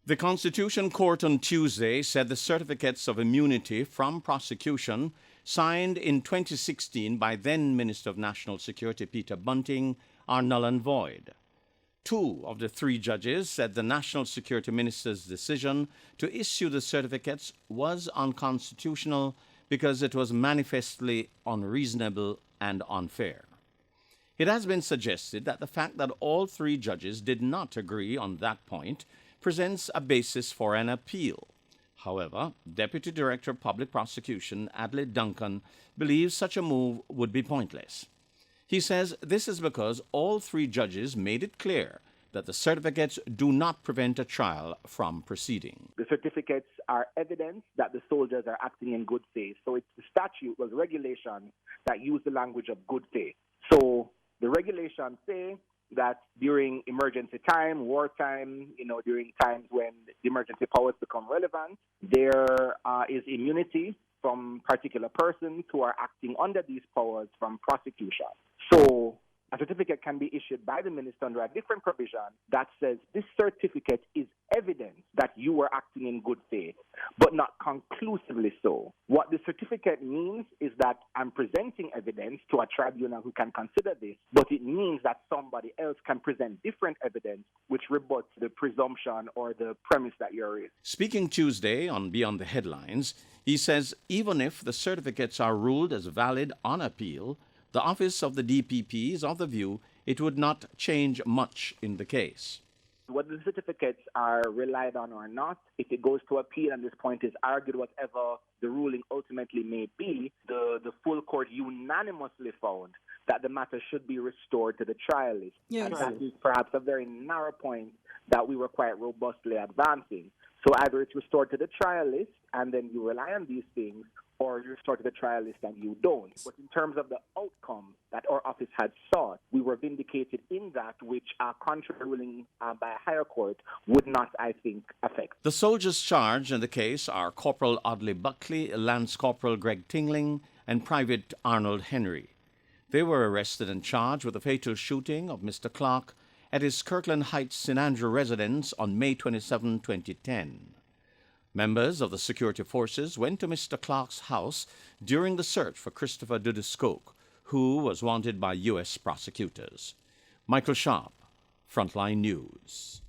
The Constitution Court on Tuesday said the certificates of immunity from prosecution signed in 2016 by then Minister of National Security Peter Bunting are null and void. Two of the three judges said the National Security Minister's decision to issue the certificates was unconstitutional because it was manifestly unreasonable and unfair. It has been suggested that the fact that all three judges did not agree on that point presents a basis for an appeal. However, Deputy Director of Public Prosecution Adley Duncan believes such a move would be pointless. He says this is because all three judges made it clear that the certificates do not prevent a trial from proceeding. The certificates are evidence that the soldiers are acting in good faith. So it's the statute, was regulation that use the language of good faith. So the regulations say that during emergency time, wartime, during times when the emergency powers become relevant, there is immunity from particular persons who are acting under these powers from prosecution. So a certificate can be issued by the minister under a different provision that says this certificate is evidence that you were acting in good faith, but not conclusively so. What the certificate means is that I'm presenting evidence to a tribunal who can consider this, but it means that somebody else can present different evidence which rebuts the presumption or the premise that you're raising. Speaking Tuesday on Beyond the Headlines, he says even if the certificates are ruled as valid on appeal, the office of the DPP is of the view it would not change much in the case. Whether the certificates are relied on or not, if it goes to appeal and this point is argued, whatever the ruling ultimately may be, the full court unanimously found that the matter should be restored to the trialist. Yes. And that is perhaps a very narrow point that we were quite robustly advancing. So either it's restored to the trialist and then you rely on these things, or you restore to the trialist and you don't. But in terms of the outcome that our office had sought, we were vindicated in that which our contrary ruling by a higher court would not, I think, affect. The soldiers charged in the case are Corporal Audley Buckley, Lance Corporal Greg Tingling, and Private Arnold Henry. They were arrested and charged with the fatal shooting of Mr. Clark at his Kirkland Heights St. Andrew residence on May 27, 2010. Members of the security forces went to Mr. Clark's house during the search for Christopher Dudiscoke, who was wanted by U.S. prosecutors. Michael Sharp, Frontline News.